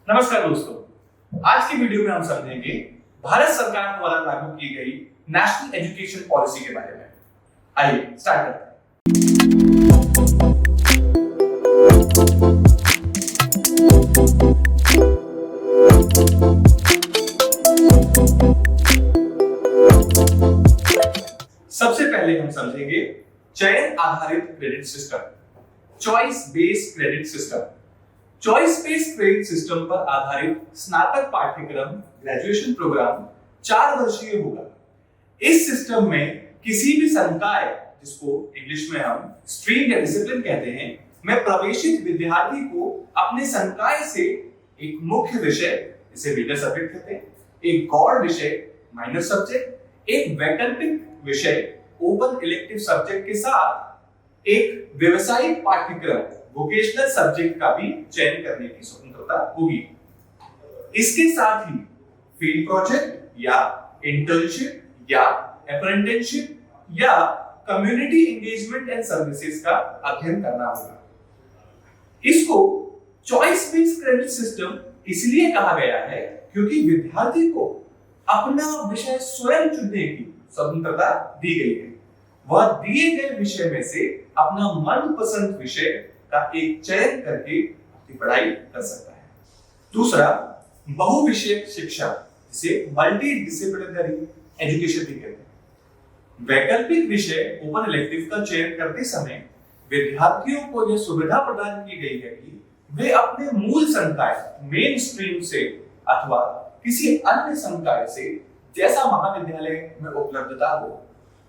नमस्कार दोस्तों, आज की वीडियो में हम समझेंगे भारत सरकार द्वारा लागू की गई नेशनल एजुकेशन पॉलिसी के बारे में। आइए स्टार्ट करते हैं। सबसे पहले हम समझेंगे चयन आधारित credit system, choice based credit system. Choice based credit system पर आधारित स्नातक पाठ्यक्रम ग्रेजुएशन प्रोग्राम 4 वर्षीय होगा। इस सिस्टम में किसी भी संकाय, जिसको इंग्लिश में हम स्ट्रीम या डिसिप्लिन कहते हैं, में प्रवेशित विद्यार्थी को अपने संकाय से एक मुख्य विषय, जिसे मेजर सब्जेक्ट कहते हैं, एक गौड़ विषय माइनर सब्जेक्ट, एक वैकल्पिक विषय ओपन इलेक्टिव सब्जेक्ट के साथ एक व्यवसायिक पाठ्यक्रम वोकेशनल सब्जेक्ट का भी चयन करने की स्वतंत्रता होगी। इसके साथ ही फील्ड प्रोजेक्ट या इंटर्नशिप या अप्रेंटिसशिप या कम्युनिटी एंगेजमेंट एंड सर्विसेज का अध्ययन करना होगा। इसको चॉइस बेस्ड क्रेडिट सिस्टम इसलिए कहा गया है क्योंकि विद्यार्थी को अपना विषय स्वयं चुनने की स्वतंत्रता दी गई है। वह दिए गए विषय में से अपना मनपसंद विषय का एक चयन करके अपनी पढ़ाई कर सकता है। दूसरा, बहुविषयक शिक्षा, जिसे मल्टी डिसिप्लिनरी एजुकेशन भी कहते हैं। वैकल्पिक विषय ओपन इलेक्टिव का चयन करते समय विद्यार्थियों को यह सुविधा प्रदान की गई है कि वे अपने मूल संकाय मेन स्ट्रीम से अथवा किसी अन्य संकाय से, जैसा महाविद्यालय में उपलब्धता हो,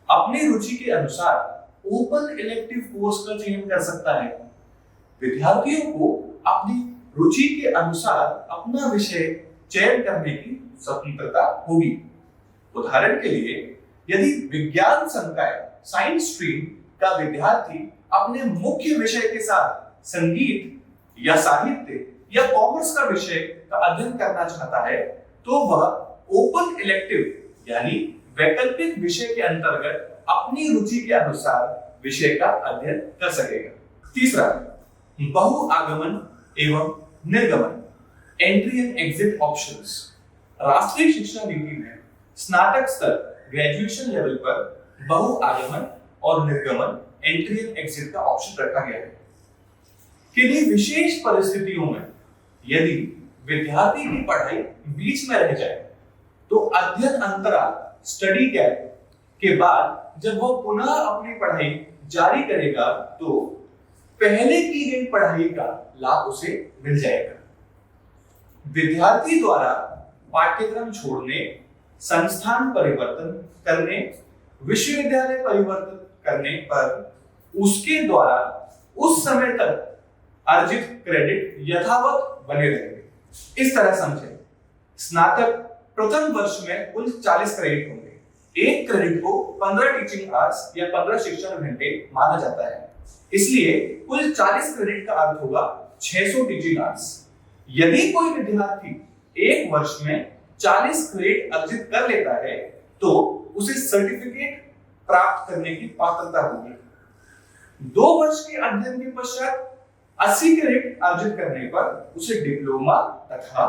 अपनी रुचि के अनुसार ओपन इलेक्टिव कोर्स का चयन कर सकता है। विद्यार्थियों को अपनी रुचि के अनुसार अपना विषय चयन करने की स्वतंत्रता होगी। उदाहरण के लिए, यदि विज्ञान संकाय साइंस स्ट्रीम का विद्यार्थी अपने मुख्य विषय के साथ संगीत या साहित्य या कॉमर्स का विषय का अध्ययन करना चाहता है, तो वह ओपन इलेक्टिव यानी वैकल्पिक विषय के अंतर्गत अपनी रुचि के अनुसार विषय का अध्ययन कर सकेगा। तीसरा, बहु आगमन एवं निर्गमन, एंट्री एंड एग्जिट ऑप्शंस। राष्ट्रीय शिक्षा नीति में स्नातक स्तर ग्रेजुएशन लेवल पर बहु आगमन और निर्गमन, एंट्री एंड एग्जिट का ऑप्शन रखा गया है। किन्हीं विशेष परिस्थितियों में यदि विद्यार्थी की पढ़ाई बीच में रह जाए, तो अध्ययन अंतराल स्टडी गैप के बाद जब वह पुनः अपनी पढ़ाई जारी करेगा, तो पहले की गई पढ़ाई का लाभ उसे मिल जाएगा। विद्यार्थी द्वारा पाठ्यक्रम छोड़ने, संस्थान परिवर्तन करने, विश्वविद्यालय परिवर्तन करने पर उसके द्वारा उस समय तक अर्जित क्रेडिट यथावत बने रहेंगे। इस तरह समझें, स्नातक प्रथम वर्ष में कुल 40 क्रेडिट होंगे। एक क्रेडिट को 15 टीचिंग आवर्स या 15 शिक्षण घंटे माना जाता है, इसलिए कुल 40 क्रेडिट का अर्थ होगा 600 टीचिंग आवर्स। यदि कोई विद्यार्थी एक वर्ष में 40 क्रेडिट अर्जित कर लेता है, तो उसे सर्टिफिकेट प्राप्त करने की पात्रता होगी। 2 वर्ष के अध्ययन के पश्चात 80 क्रेडिट अर्जित करने पर उसे डिप्लोमा तथा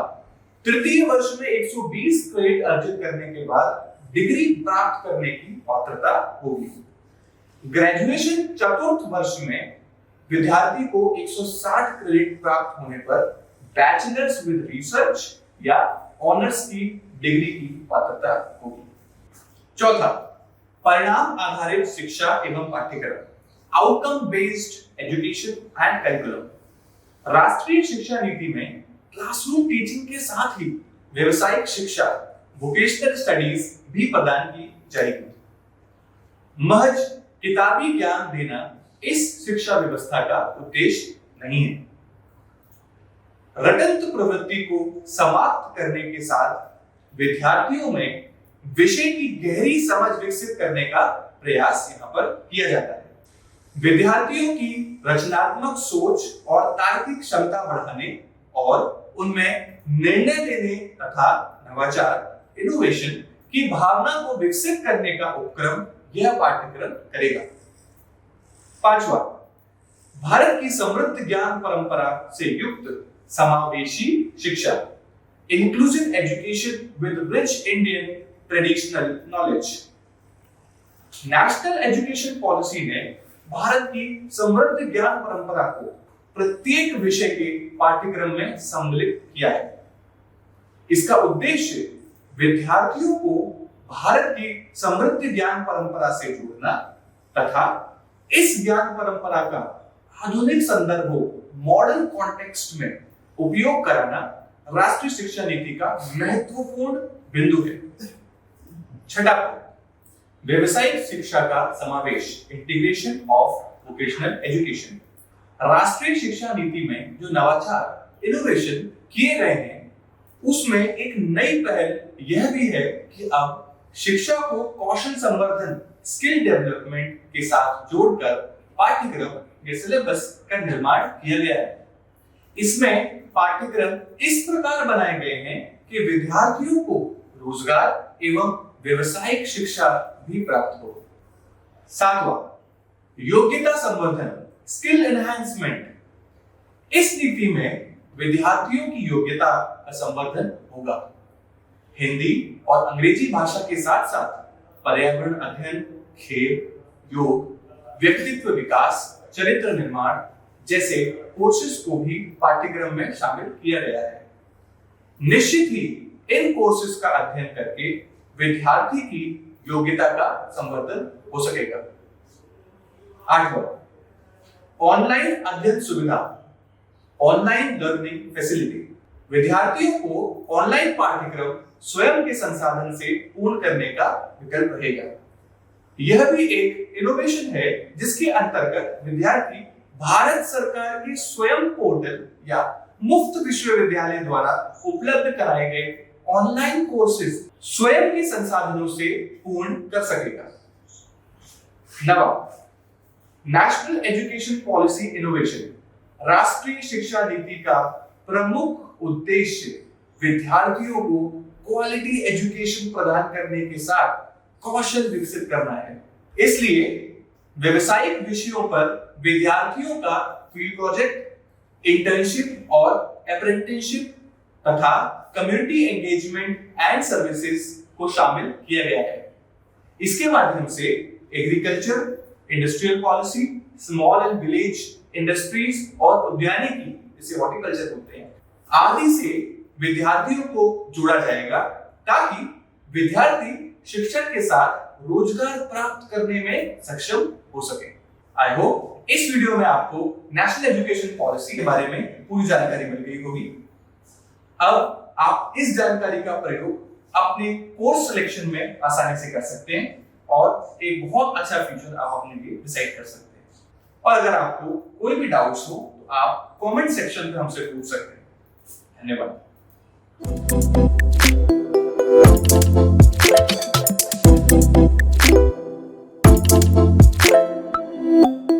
तृतीय वर्ष में 120 क्रेडिट अर्जित करने के बाद डिग्री प्राप्त करने की पात्रता होगी। ग्रेजुएशन चतुर्थ वर्ष में विद्यार्थी को 160 क्रेडिट प्राप्त होने पर बैचलर्स विद रिसर्च या ऑनर्स की डिग्री की पात्रता होगी। चौथा, परिणाम आधारित शिक्षा एवं पाठ्यक्रम, outcome based education and curriculum. राष्ट्रीय शिक्षा नीति में क्लासरूम टीचिंग के साथ ही व्यवसायिक शिक्षा, वोकेशनल स्टडीज भी प्रदान की जाएगी। महज किताबी ज्ञान देना इस शिक्षा व्यवस्था का उद्देश्य नहीं है। रटंत प्रवृत्ति को समाप्त करने के साथ विद्यार्थियों में विषय की गहरी समझ विकसित करने का प्रयास यहाँ पर किया जाता है। विद्यार्थियों की रचनात्मक सोच और तार्किक क्षमता बढ़ाने और उनमें निर्णय लेने तथा नवाचार, इनोवेशन की भावना को विकसित करने का उपक्रम यह पाठ्यक्रम करेगा। पांचवा, भारत की समृद्ध ज्ञान परंपरा से युक्त समावेशी शिक्षा, inclusive education with rich Indian traditional knowledge. National education policy ने भारत की समृद्ध ज्ञान परंपरा को प्रत्येक विषय के पाठ्यक्रम में सम्मिलित किया है। इसका उद्देश्य विद्यार्थियों को भारत की समृद्ध ज्ञान परंपरा से जोड़ना तथा इस ज्ञान परंपरा का आधुनिक संदर्भों मॉडर्न कॉन्टेक्स्ट में उपयोग कराना राष्ट्रीय शिक्षा नीति का महत्वपूर्ण बिंदु है। छठा, व्यवसायिक शिक्षा का समावेश, इंटीग्रेशन ऑफ वोकेशनल एजुकेशन। राष्ट्रीय शिक्षा नीति में जो नवाचार, इनोवेशन किए गए हैं, उसमें एक नई पहल यह भी है कि अब शिक्षा को कौशल संवर्धन, स्किल डेवलपमेंट के साथ जोड़कर पाठ्यक्रम या सिलेबस का निर्माण किया गया है। इसमें पाठ्यक्रम इस प्रकार बनाए गए हैं कि विद्यार्थियों को रोजगार एवं व्यवसायिक शिक्षा भी प्राप्त हो। सातवां, योग्यता संवर्धन, स्किल एनहांसमेंट। इस नीति में विद्यार्थियों की योग्यता का संवर्धन होगा। हिंदी और अंग्रेजी भाषा के साथ साथ पर्यावरण अध्ययन, खेल, योग, व्यक्तित्व विकास, चरित्र निर्माण जैसे कोर्सेज को भी पाठ्यक्रम में शामिल किया गया है। निश्चित ही इन कोर्सेज का अध्ययन करके विद्यार्थी की योग्यता का संवर्धन हो सकेगा। आठवां, ऑनलाइन अध्ययन सुविधा, ऑनलाइन लर्निंग फैसिलिटी। विद्यार्थियों को ऑनलाइन पाठ्यक्रम स्वयं के संसाधन से पूर्ण करने का विकल्प रहेगा। यह भी एक इनोवेशन है जिसके अंतर्गत विद्यार्थी भारत सरकार के स्वयं पोर्टल या मुफ्त विश्वविद्यालय द्वारा उपलब्ध कराए गए ऑनलाइन कोर्सेज स्वयं के संसाधनों से पूर्ण कर सकेगा। नवा, नेशनल एजुकेशन पॉलिसी इनोवेशन। राष्ट्रीय शिक्षा नीति का प्रमुख उद्देश्य विद्यार्थियों को क्वालिटी एजुकेशन प्रदान करने के साथ कौशल विकसित करना है। इसलिए व्यवसायिक विषयों पर विद्यार्थियों का फील्ड प्रोजेक्ट, इंटर्नशिप और अप्रेंटिसशिप तथा कम्युनिटी एंगेजमेंट एंड सर्विसेज को शामिल किया गया है। इसके माध्यम से agriculture, industrial policy, small and village industries और उद्यानिकी जिसे हॉर्टिकल्चर बोलते हैं आदि से विद्यार्थियों को जोड़ा जाएगा ताकि विद्यार्थी शिक्षा के साथ रोजगार प्राप्त करने में सक्षम हो सके। आई होप इस वीडियो में आपको नेशनल एजुकेशन पॉलिसी के बारे में पूरी जानकारी मिल गई होगी। अब आप इस जानकारी का प्रयोग अपने कोर्स सिलेक्शन में आसानी से कर सकते हैं और एक बहुत अच्छा फ्यूचर आप अपने लिए डिसाइड कर सकते हैं। और अगर आपको कोई भी डाउट्स हो तो आप कमेंट सेक्शन में हमसे पूछ सकते हैं। धन्यवाद।